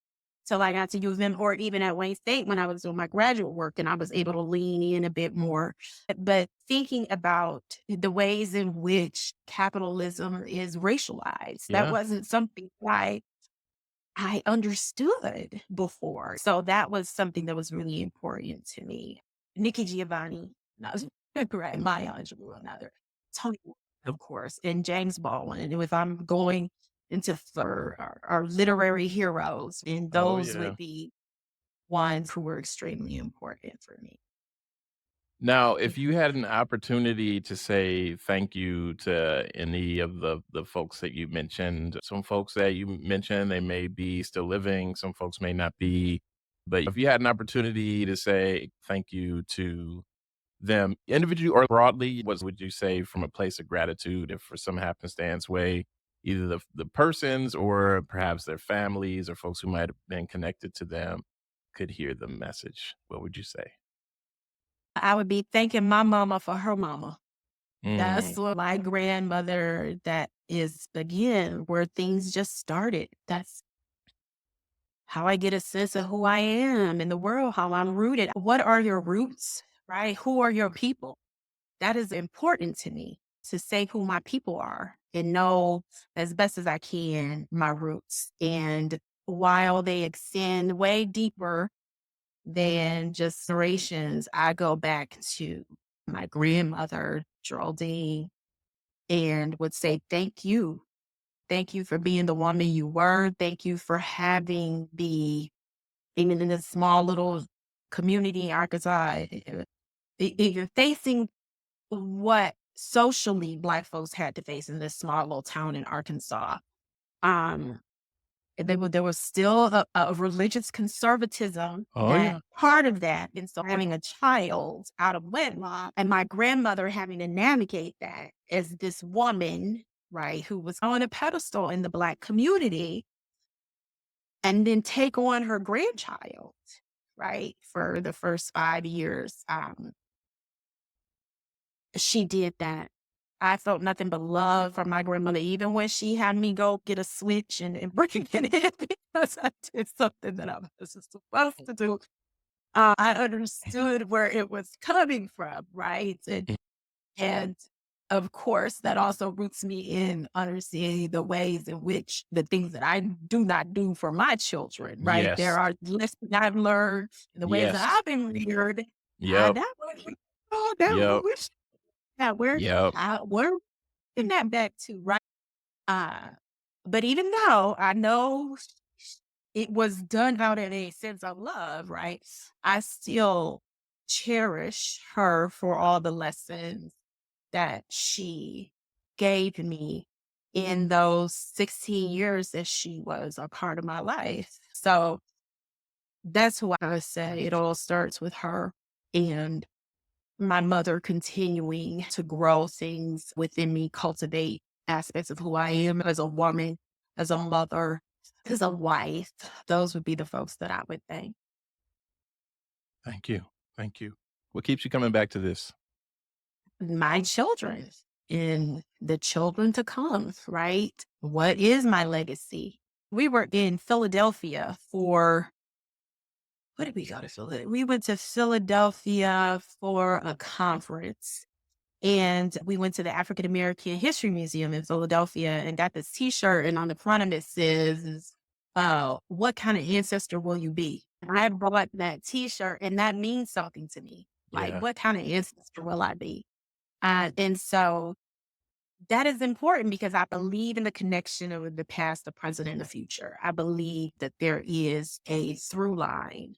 Speaker 1: till I got to use them, or even at Wayne State when I was doing my graduate work and I was able to lean in a bit more. But thinking about the ways in which capitalism is racialized, that
Speaker 2: Yeah.
Speaker 1: wasn't something I understood before. So that was something that was really important to me. Nikki Giovanni, no, right, Maya Angelou, another. Tony, Wood, of course, and James Baldwin. And if I'm going into for our literary heroes, and
Speaker 2: Oh,
Speaker 1: those
Speaker 2: yeah.
Speaker 1: would be ones who were extremely important for me.
Speaker 2: Now, if you had an opportunity to say thank you to any of the folks that you mentioned, some folks that you mentioned, they may be still living, some folks may not be, but if you had an opportunity to say thank you to them individually or broadly, what would you say from a place of gratitude if for some happenstance way, either the persons or perhaps their families or folks who might have been connected to them could hear the message? What would you say?
Speaker 1: I would be thanking my mama for her mama.
Speaker 2: Mm,
Speaker 1: That's what my grandmother, that is, again, where things just started. That's how I get a sense of who I am in the world, how I'm rooted. What are your roots, right? Who are your people? That is important to me, to say who my people are and know as best as I can my roots. And while they extend way deeper than just generations, I go back to my grandmother, Geraldine, and would say, thank you. Thank you for being the woman you were. Thank you for having the, even in this small little community in Arkansas, even facing what socially Black folks had to face in this small little town in Arkansas. Um, there was still a religious conservatism
Speaker 2: Oh,
Speaker 1: that
Speaker 2: yeah.
Speaker 1: part of that. And so having a child out of wedlock and my grandmother having to navigate that as this woman, right, who was on a pedestal in the Black community and then take on her grandchild, right, for the first 5 years. She did that. I felt nothing but love from my grandmother, even when she had me go get a switch and bring it in because I did something that I wasn't supposed to do. I understood where it was coming from, right? And of course, that also roots me in understanding the ways in which the things that I do not do for my children, right?
Speaker 2: Yes.
Speaker 1: There are lessons I've learned in the ways that
Speaker 2: Yes.
Speaker 1: I've been reared.
Speaker 2: Yep.
Speaker 1: That was, oh, that
Speaker 2: Yep.
Speaker 1: was, yeah,
Speaker 2: Yep.
Speaker 1: we're in that back too, right? Uh, but even though I know it was done out of a sense of love, right? I still cherish her for all the lessons that she gave me in those 16 years that she was a part of my life. So that's why I say it all starts with her and my mother continuing to grow things within me, cultivate aspects of who I am as a woman, as a mother, as a wife. Those would be the folks that I would thank.
Speaker 2: Thank you. Thank you. What keeps you coming back to this?
Speaker 1: My children and the children to come, right? What is my legacy? We were in Philadelphia for, what did we go to Philadelphia? We went to Philadelphia for a conference. And we went to the African American History Museum in Philadelphia and got this T-shirt, and on the front of it says, "What kind of ancestor will you be?" And I bought that T-shirt, and that means something to me. Like,
Speaker 2: Yeah.
Speaker 1: what kind of ancestor will I be? And so that is important because I believe in the connection of the past, the present, and the future. I believe that there is a through line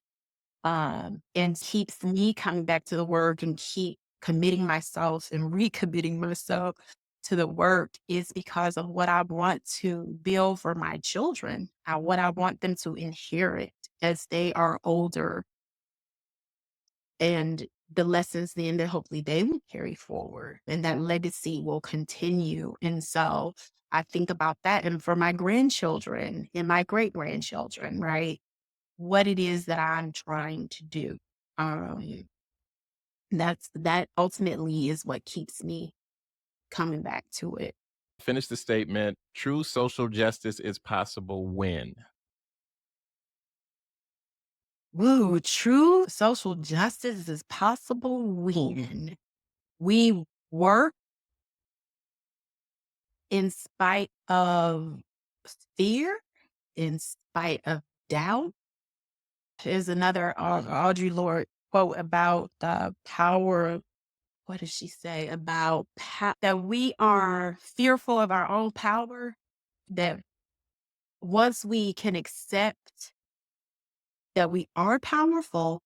Speaker 1: and keeps me coming back to the work and keep committing myself and recommitting myself to the work is because of what I want to build for my children, what I want them to inherit as they are older and the lessons then that hopefully they will carry forward and that legacy will continue. And so I think about that. And for my grandchildren and my great grandchildren, right? What it is that I'm trying to do. Um, that ultimately is what keeps me coming back to it.
Speaker 2: Finish the statement. True social justice is possible when.
Speaker 1: Woo, true social justice is possible when we work in spite of fear, in spite of doubt. There's another Audre Lorde quote about the power. What does she say about that we are fearful of our own power? That once we can accept that we are powerful,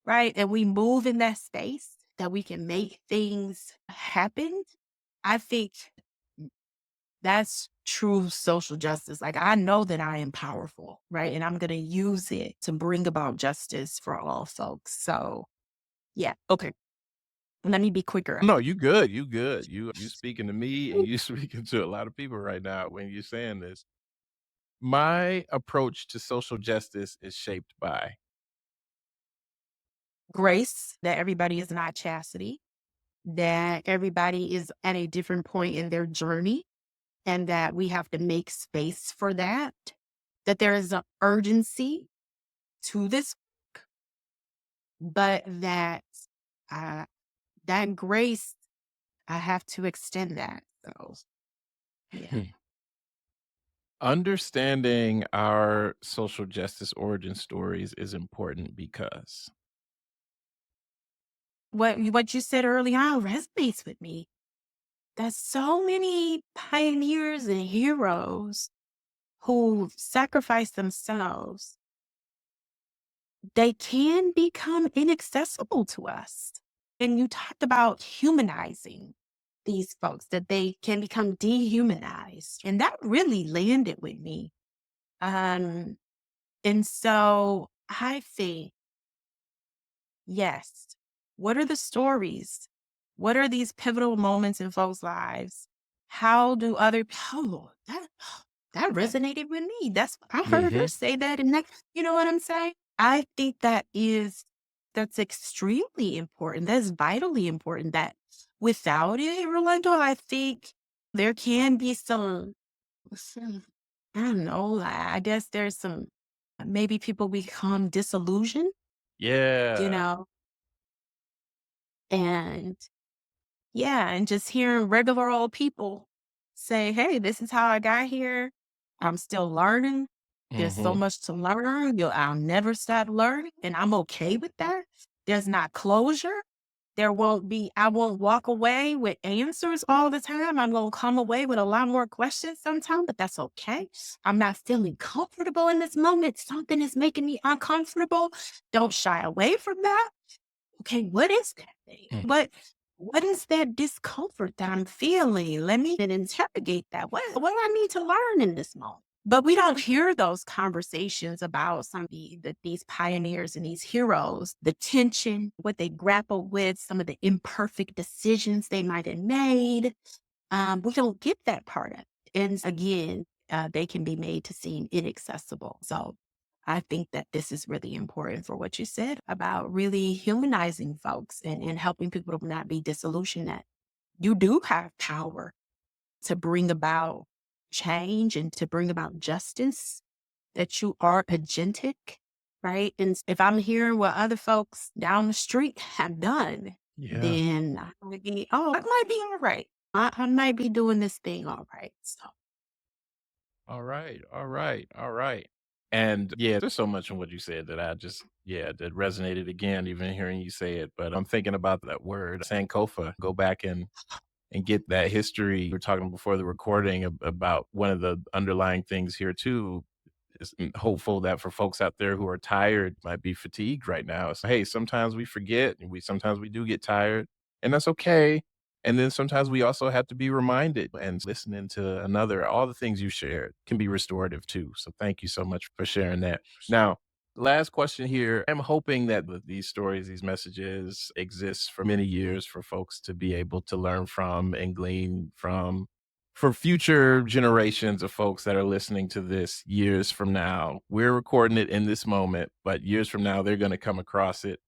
Speaker 1: right? And we move in that space, that we can make things happen. I think that's true social justice. Like, I know that I am powerful, right? And I'm going to use it to bring about justice for all folks. So, yeah. Okay. Let me be quicker.
Speaker 2: No, you good. You good. You speaking to me and you speaking to a lot of people right now when you're saying this. My approach to social justice is shaped by
Speaker 1: Grace, that everybody is not chastity, that everybody is at a different point in their journey and that we have to make space for that, that there is an urgency to this, but that uh, that grace, I have to extend that. So, yeah.
Speaker 2: understanding our social justice origin stories is important because
Speaker 1: What you said early on resonates with me. There's so many pioneers and heroes who sacrificed themselves they can become inaccessible to us. And you talked about humanizing these folks, that they can become dehumanized. And that really landed with me. Um, and so I think, yes, what are the stories? What are these pivotal moments in folks' lives? How do other people, that resonated with me. That's I heard her
Speaker 2: Hmm.
Speaker 1: say that, and that, you know what I'm saying? I think that's extremely important. That's vitally important. That without it, Rolando, I think there can be some I don't know. I guess there's some maybe people become disillusioned, you
Speaker 2: Yeah.
Speaker 1: know, and yeah, and just hearing regular old people say, "Hey, this is how I got here. I'm still learning. There's so
Speaker 2: Hmm.
Speaker 1: much to learn. I'll never stop learning, and I'm okay with that. There's not closure. I won't walk away with answers all the time. I'm gonna come away with a lot more questions sometimes, but that's okay. I'm not feeling comfortable in this moment. Something is making me uncomfortable. Don't shy away from that. Okay, what is that thing? What is that discomfort that I'm feeling? Let me interrogate that. What do I need to learn in this moment? But we don't hear those conversations about these pioneers and these heroes, the tension, what they grapple with, some of the imperfect decisions they might have made. We don't get that part of it. And again, they can be made to seem inaccessible. So I think that this is really important for what you said about really humanizing folks and helping people to not be disillusioned that you do have power to bring about change and to bring about justice, that you are agentic, right? And if I'm hearing what other folks down the street have done,
Speaker 2: Yeah.
Speaker 1: then I might be, oh, I might be all right. I might be doing this thing all right. So
Speaker 2: All right. All right. All right. And yeah, there's so much in what you said that that resonated again, even hearing you say it. But I'm thinking about that word, Sankofa. Go back and get that history. We were talking before the recording about one of the underlying things here too. Is hopeful that for folks out there who are tired, might be fatigued right now. So, hey, sometimes we forget and sometimes we do get tired, and that's okay. And then sometimes we also have to be reminded, and listening to all the things you shared can be restorative too. So thank you so much for sharing that. Now, last question here. I'm hoping that these stories, these messages exist for many years for folks to be able to learn from and glean from for future generations of folks that are listening to this years from now. We're recording it in this moment, but years from now, they're going to come across it.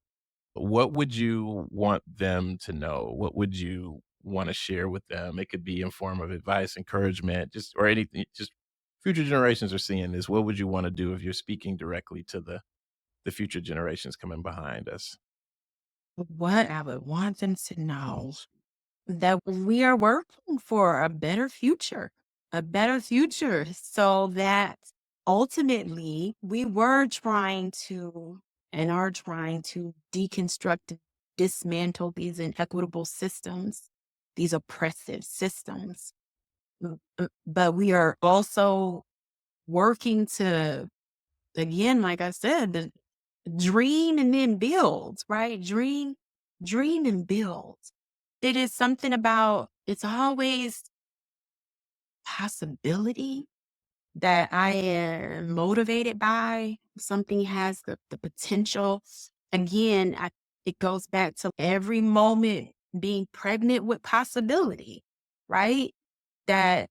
Speaker 2: What would you want them to know? What would you want to share with them? It could be in form of advice, encouragement, just or anything. Just future generations are seeing this. What would you want to do if you're speaking directly to the future generations coming behind us?
Speaker 1: what I would want them to know that we are working for a better future so that ultimately we were trying to and are trying to deconstruct, and dismantle these inequitable systems, these oppressive systems. But we are also working to, again, like I said, dream and then build, right? Dream and build. It is something about, it's always possibility that I am motivated by. Something has the potential. Again, it goes back to every moment being pregnant with possibility, right? That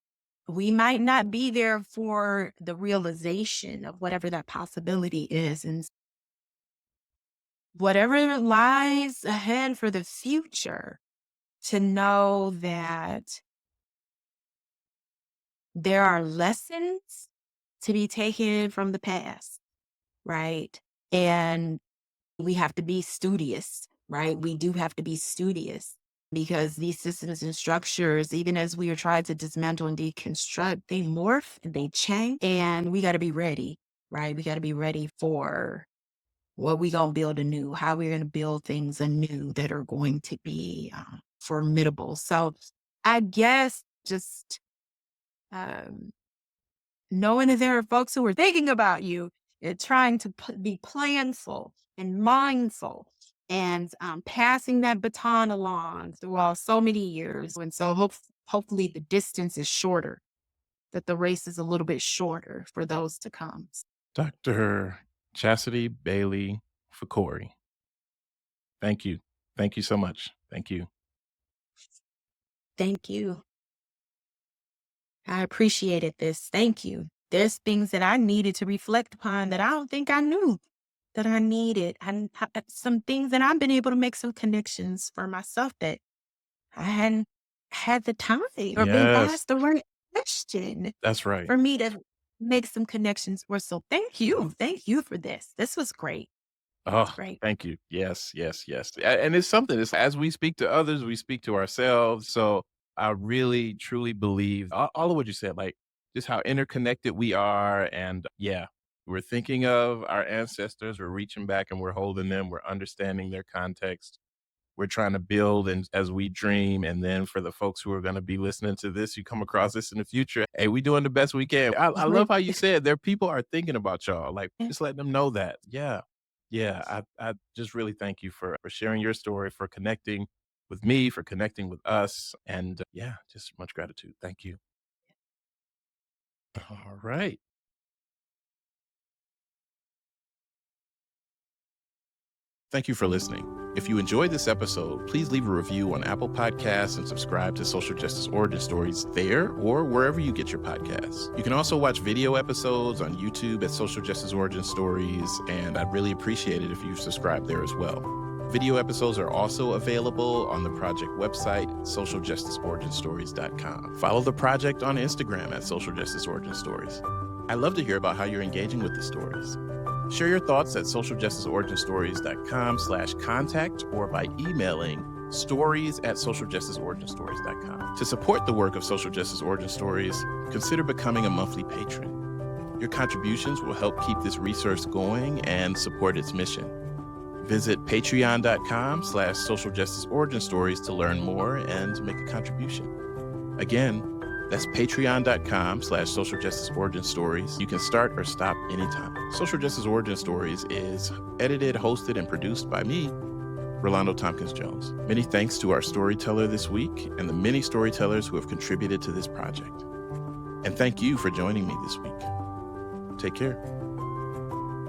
Speaker 1: we might not be there for the realization of whatever that possibility is. And whatever lies ahead for the future, to know that there are lessons to be taken from the past, right? And we have to be studious, right? We do have to be studious because these systems and structures, even as we are trying to dismantle and deconstruct, they morph and they change. And we got to be ready, right? We got to be ready for what we gonna build anew, how we're gonna build things anew that are going to be formidable. So I guess just um, knowing that there are folks who are thinking about you trying to be planful and mindful and passing that baton along throughout so many years. And so hopefully the distance is shorter, that the race is a little bit shorter for those to come.
Speaker 2: Dr. Chasity Bailey-Fakhoury. Thank you. Thank you so much. Thank you.
Speaker 1: Thank you. I appreciated this. Thank you. There's things that I needed to reflect upon that I don't think I knew that I needed. And some things that I've been able to make some connections for myself that I hadn't had the time or been
Speaker 2: Yes,
Speaker 1: asked the right question
Speaker 2: that's right.
Speaker 1: for me to make some connections for. So thank you. Thank you for this. This was great. It's
Speaker 2: Oh,
Speaker 1: great.
Speaker 2: thank you. Yes, yes, yes. And it's something, it's as we speak to others, we speak to ourselves. So I really, truly believe all of what you said, like just how interconnected we are. And yeah, we're thinking of our ancestors, we're reaching back and we're holding them, we're understanding their context. We're trying to build and as we dream. And then for the folks who are going to be listening to this, you come across this in the future. Hey, we doing the best we can. I love how you said there people are thinking about y'all. Like just letting them know that. Yeah. Yeah. I just really thank you for sharing your story, for connecting with me, for connecting with us. And yeah, just much gratitude. Thank you. All right. Thank you for listening. If you enjoyed this episode, please leave a review on Apple Podcasts and subscribe to Social Justice Origin Stories there or wherever you get your podcasts. You can also watch video episodes on YouTube at Social Justice Origin Stories, and I'd really appreciate it if you subscribe there as well. Video episodes are also available on the project website, socialjusticeoriginstories.com. Follow the project on Instagram at Social Justice Origin Stories. I'd love to hear about how you're engaging with the stories. Share your thoughts at socialjusticeoriginstories.com/contact or by emailing stories@socialjusticeoriginstories.com. To support the work of Social Justice Origin Stories, consider becoming a monthly patron. Your contributions will help keep this research going and support its mission. Visit patreon.com/socialjusticeoriginstories to learn more and make a contribution. Again, that's patreon.com/Social Justice Origin Stories. You can start or stop anytime. Social Justice Origin Stories is edited, hosted, and produced by me, Rolando Tompkins Jones. Many thanks to our storyteller this week and the many storytellers who have contributed to this project. And thank you for joining me this week. Take care.